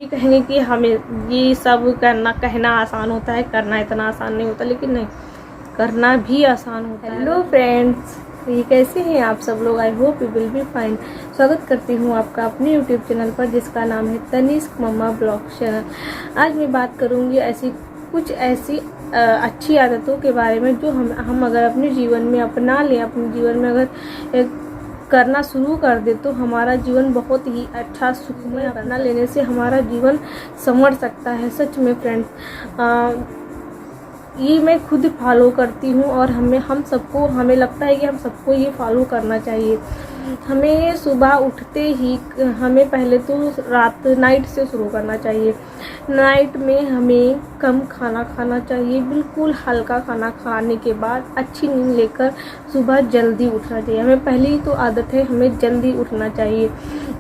कहेंगे कि हमें ये सब कहना आसान होता है, करना इतना आसान नहीं होता, लेकिन नहीं, करना भी आसान होता है। हेलो फ्रेंड्स, ये कैसे हैं आप सब लोग? I hope you will be fine. स्वागत करती हूँ आपका अपने यूट्यूब चैनल पर, जिसका नाम है तनिष्क मम्मा ब्लॉग चैनल। आज मैं बात करूँगी कुछ ऐसी अच्छी आदतों के बारे में जो हम अगर अपने जीवन में अपना लें, अपने जीवन में अगर करना शुरू कर दे तो हमारा जीवन बहुत ही अच्छा सुखमय अपना लेने से हमारा जीवन संवर सकता है। सच में फ्रेंड्स, ये मैं खुद फॉलो करती हूँ और हमें लगता है कि हम सबको ये फॉलो करना चाहिए। हमें सुबह उठते ही हमें पहले तो नाइट से शुरू करना चाहिए। नाइट में हमें कम खाना खाना चाहिए, बिल्कुल हल्का खाना खाने के बाद अच्छी नींद लेकर सुबह जल्दी उठना चाहिए। हमें पहली तो आदत है, हमें जल्दी उठना चाहिए।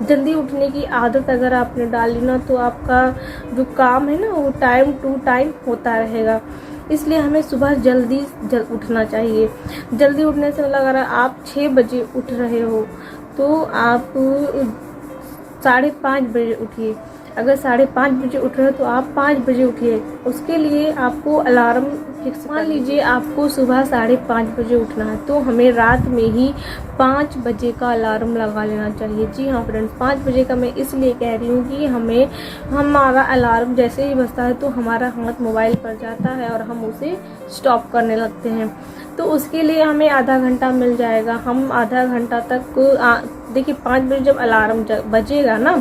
जल्दी उठने की आदत अगर आपने डाली ना तो आपका जो काम है ना वो टाइम टू टाइम होता रहेगा। इसलिए हमें सुबह जल्दी उठना चाहिए। जल्दी उठने से मतलब अगर आप 6 बजे उठ रहे हो तो आप 5:30 बजे उठिए। अगर 5:30 बजे उठ रहे हो तो आप 5 बजे उठिए। उसके लिए आपको अलार्म फिक्स मान लीजिए आपको सुबह 5:30 बजे उठना है तो हमें रात में ही 5 बजे का अलार्म लगा लेना चाहिए। जी हाँ फ्रेंड्स, 5 बजे का मैं इसलिए कह रही हूँ कि हमारा अलार्म जैसे ही बजता है तो हमारा हाथ मोबाइल पर जाता है और हम उसे स्टॉप करने लगते हैं। तो उसके लिए हमें आधा घंटा मिल जाएगा। हम आधा घंटा तक देखिए 5 बजे जब अलार्म बजेगा ना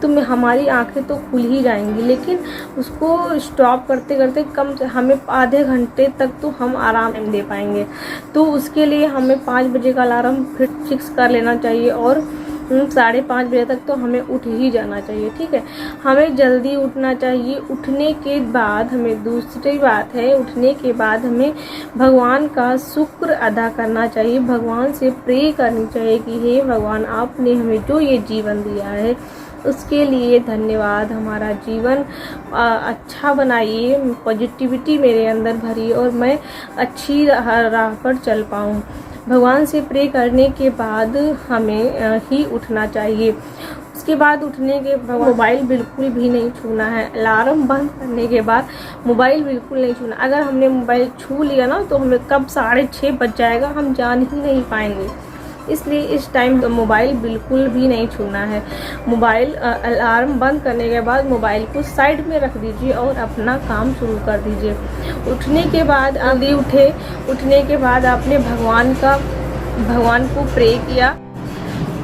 तो हमारी आंखें तो खुल ही जाएंगी, लेकिन उसको स्टॉप करते करते कम से हमें आधे घंटे तक तो हम आराम नहीं दे पाएंगे। तो उसके लिए हमें 5 बजे का अलार्म फिक्स कर लेना चाहिए और 5:30 बजे तक तो हमें उठ ही जाना चाहिए। ठीक है, हमें जल्दी उठना चाहिए। उठने के बाद हमें दूसरी बात है, उठने के बाद हमें भगवान का शुक्र अदा करना चाहिए। भगवान से प्रे करनी चाहिए कि हे भगवान, आपने हमें जो ये जीवन दिया है उसके लिए धन्यवाद। हमारा जीवन अच्छा बनाइए, पॉजिटिविटी मेरे अंदर भरिए और मैं अच्छी राह पर चल पाऊँ। भगवान से प्रे करने के बाद हमें ही उठना चाहिए। उसके बाद उठने के बाद मोबाइल बिल्कुल भी नहीं छूना है। अलार्म बंद करने के बाद मोबाइल बिल्कुल नहीं छूना। अगर हमने मोबाइल छू लिया ना तो हमें कब 6:30 बज जाएगा हम जान ही नहीं पाएंगे। इसलिए इस टाइम मोबाइल बिल्कुल भी नहीं छूना है। मोबाइल अलार्म बंद करने के बाद मोबाइल को साइड में रख दीजिए और अपना काम शुरू कर दीजिए। उठने के बाद जल्दी उठने के बाद आपने भगवान को प्रे किया,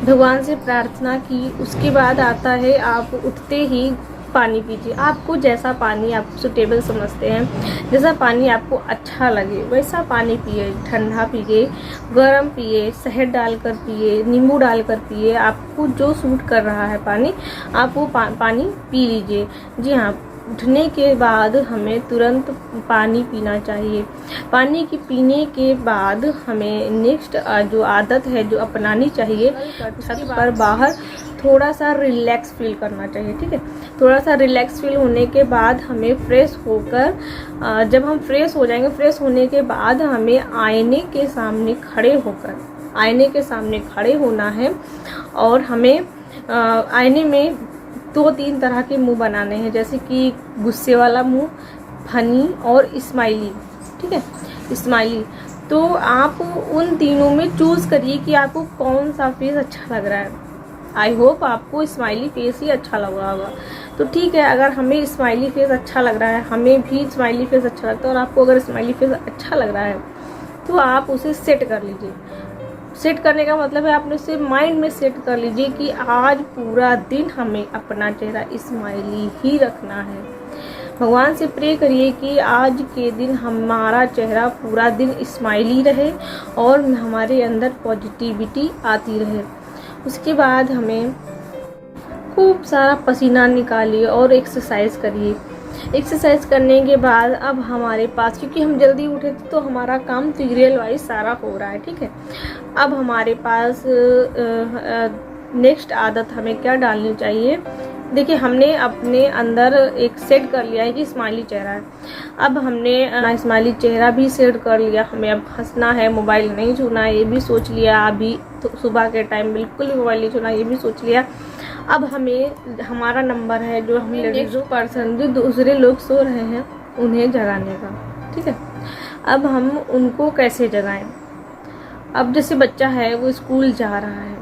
भगवान से प्रार्थना की। उसके बाद आता है आप उठते ही पानी पीजिए। आपको जैसा पानी आप सुटेबल समझते हैं, जैसा पानी आपको अच्छा लगे वैसा पानी पिए। ठंडा पिए, गर्म पिए, शहद डालकर पिए, नींबू डालकर पिए। आपको जो सूट कर रहा है पानी आप वो पानी पी लीजिए। जी हाँ, उठने के बाद हमें तुरंत पानी पीना चाहिए। पानी की पीने के बाद हमें नेक्स्ट जो आदत है जो अपनानी चाहिए, छत पर बाहर थोड़ा सा रिलैक्स फील करना चाहिए। ठीक है, थोड़ा सा रिलैक्स फील होने के बाद हमें फ्रेश होकर जब हम फ्रेश हो जाएंगे, फ्रेश होने के बाद हमें आईने के सामने खड़े होना है और हमें आईने में 2-3 तरह के मुंह बनाने हैं, जैसे कि गुस्से वाला मुंह, फनी और स्माइली। ठीक है, स्माइली। तो आप उन तीनों में चूज करिए कि आपको कौन सा फेस अच्छा लग रहा है। आई होप आपको स्माइली फेस ही अच्छा लग रहा होगा। तो ठीक है, अगर हमें स्माइली फेस अच्छा लग रहा है, हमें भी स्माइली फेस अच्छा लगता है और आपको अगर स्माइली फेस अच्छा लग रहा है तो आप उसे सेट कर लीजिए। सेट करने का मतलब है आपने उसे माइंड में सेट कर लीजिए कि आज पूरा दिन हमें अपना चेहरा स्माइली ही रखना है। भगवान से प्रे करिए कि आज के दिन हमारा चेहरा पूरा दिन स्माइली रहे और हमारे अंदर पॉजिटिविटी आती रहे। उसके बाद हमें खूब सारा पसीना निकालिए और एक्सरसाइज करिए। एक्सरसाइज करने के बाद अब हमारे पास, क्योंकि हम जल्दी उठे थे तो हमारा काम सीरियल वाइज सारा हो रहा है। ठीक है, अब हमारे पास नेक्स्ट आदत हमें क्या डालनी चाहिए। देखिए, हमने अपने अंदर एक सेट कर लिया है कि स्माइली चेहरा है। अब हमने स्माइली चेहरा भी सेट कर लिया, हमें अब हंसना है, मोबाइल नहीं छूना है ये भी सोच लिया। अभी तो सुबह के टाइम बिल्कुल भी मोबाइल नहीं छूना ये भी सोच लिया। अब हमें हमारा नंबर है, जो हम लेडीज़ पर्सन जो दूसरे लोग सो रहे हैं उन्हें जगाने का। ठीक है, अब हम उनको कैसे जगाएं? अब जैसे बच्चा है वो स्कूल जा रहा है,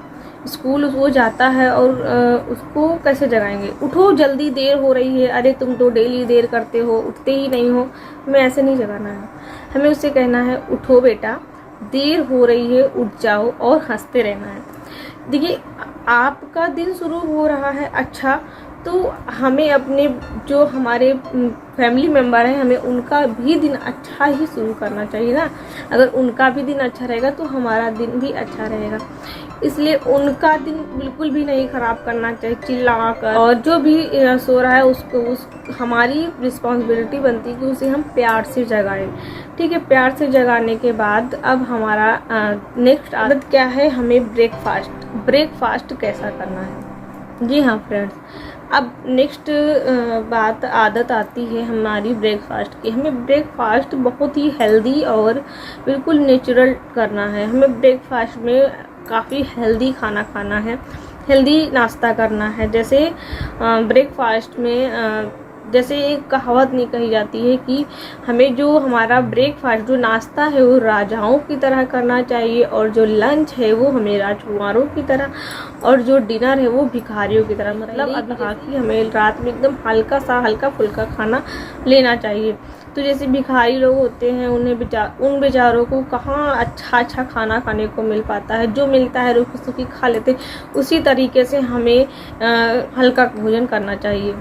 स्कूल वो जाता है और उसको कैसे जगाएंगे? उठो जल्दी, देर हो रही है, अरे तुम तो डेली देर करते हो, उठते ही नहीं हो। हमें ऐसे नहीं जगाना है, हमें उससे कहना है उठो बेटा, देर हो रही है, उठ जाओ, और हंसते रहना है। देखिए, आपका दिन शुरू हो रहा है अच्छा, तो हमें अपने जो हमारे फैमिली मेम्बर हैं, हमें उनका भी दिन अच्छा ही शुरू करना चाहिए ना। अगर उनका भी दिन अच्छा रहेगा तो हमारा दिन भी अच्छा रहेगा। इसलिए उनका दिन बिल्कुल भी नहीं ख़राब करना चाहिए चिल्ला कर। और जो भी सो रहा है उसको हमारी रिस्पॉन्सिबिलिटी बनती है कि उसे हम प्यार से जगाएं। ठीक है, प्यार से जगाने के बाद अब हमारा नेक्स्ट आदत क्या है? हमें ब्रेकफास्ट कैसा करना है। जी हाँ फ्रेंड्स, अब नेक्स्ट आदत आती है हमारी ब्रेकफास्ट की। हमें ब्रेकफास्ट बहुत ही हेल्दी और बिल्कुल नेचुरल करना है। हमें ब्रेकफास्ट में काफ़ी हेल्दी खाना खाना है, हेल्दी नाश्ता करना है। जैसे ब्रेकफास्ट में जैसे एक कहावत नहीं कही जाती है कि हमें जो हमारा ब्रेकफास्ट जो नाश्ता है वो राजाओं की तरह करना चाहिए, और जो लंच है वो हमें राजकुमारों की तरह, और जो डिनर है वो भिखारियों की तरह। मतलब अभी कहा कि हमें रात में एकदम हल्का फुल्का खाना लेना चाहिए। तो जैसे भिखारी लोग होते हैं उन बेचारों को कहाँ अच्छा खाना खाने को मिल पाता है, जो मिलता है रूखी सूखी खा लेते हैं। उसी तरीके से हमें हल्का भोजन करना चाहिए।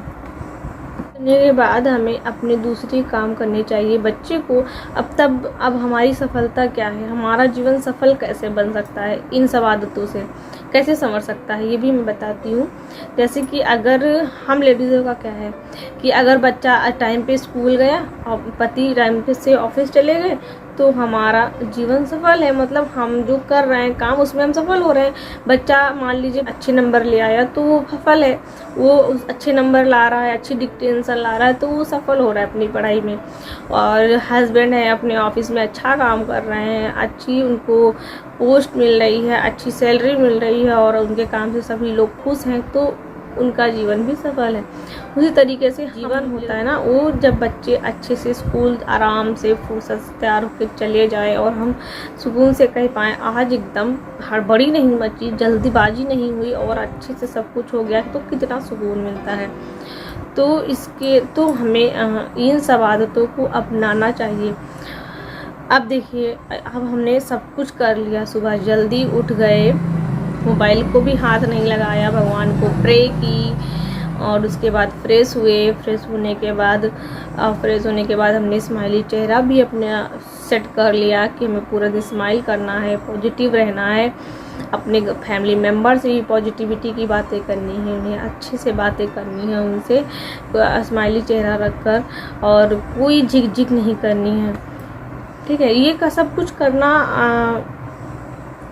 करने के बाद हमें अपने दूसरी काम करने चाहिए। बच्चे को अब हमारी सफलता क्या है, हमारा जीवन सफल कैसे बन सकता है, इन सब आदतों से कैसे संवर सकता है, ये भी मैं बताती हूँ। जैसे कि अगर हम लेडीज़ों का क्या है कि अगर बच्चा टाइम पे स्कूल गया और पति टाइम पे से ऑफिस चले गए तो हमारा जीवन सफल है। मतलब हम जो कर रहे हैं काम उसमें हम सफल हो रहे हैं। बच्चा मान लीजिए अच्छे नंबर ले आया तो वो सफल है, वो अच्छे नंबर ला रहा है, अच्छी डिक्टेंशन ला रहा है तो वो सफल हो रहा है अपनी पढ़ाई में। और हस्बैंड है अपने ऑफिस में अच्छा काम कर रहे हैं, अच्छी उनको पोस्ट मिल रही है, अच्छी सैलरी मिल रही है और उनके काम से सभी लोग खुश हैं, तो उनका जीवन भी सफल है। उसी तरीके से जीवन होता है ना, वो जब बच्चे अच्छे से स्कूल आराम से फुर्सत से तैयार होकर चले जाए और हम सुकून से कह पाएँ आज एकदम हड़बड़ी नहीं मची, जल्दीबाजी नहीं हुई और अच्छे से सब कुछ हो गया, तो कितना सुकून मिलता है। तो हमें इन सब आदतों को अपनाना चाहिए। अब देखिए, अब हमने सब कुछ कर लिया, सुबह जल्दी उठ गए, मोबाइल को भी हाथ नहीं लगाया, भगवान को प्रे की और उसके बाद फ्रेश हुए। फ्रेश होने के बाद हमने स्माइली चेहरा भी अपने सेट कर लिया कि हमें पूरा दिन स्माइल करना है, पॉजिटिव रहना है, अपने फैमिली मेम्बर से भी पॉजिटिविटी की बातें करनी है, उन्हें अच्छे से बातें करनी है, उनसे स्माइली चेहरा रखकर, और कोई झिक नहीं करनी है। ठीक है, ये सब कुछ करना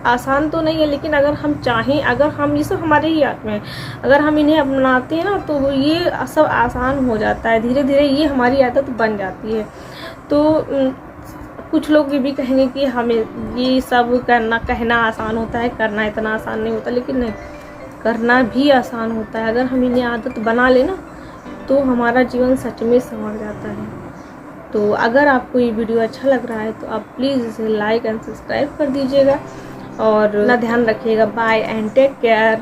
आसान तो नहीं है, लेकिन अगर हम चाहें, अगर हम ये सब हमारे ही हाथ में है, अगर हम इन्हें अपनाते हैं ना तो ये सब आसान हो जाता है। धीरे धीरे ये हमारी आदत बन जाती है। तो कुछ लोग ये भी कहेंगे कि हमें ये सब कहना आसान होता है, करना इतना आसान नहीं होता, लेकिन नहीं, करना भी आसान होता है। अगर हम इन्हें आदत बना लेना तो हमारा जीवन सच में संवर जाता है। तो अगर आपको ये वीडियो अच्छा लग रहा है तो आप प्लीज़ इसे लाइक एंड सब्सक्राइब कर दीजिएगा और अपना ध्यान रखिएगा। Bye and take care.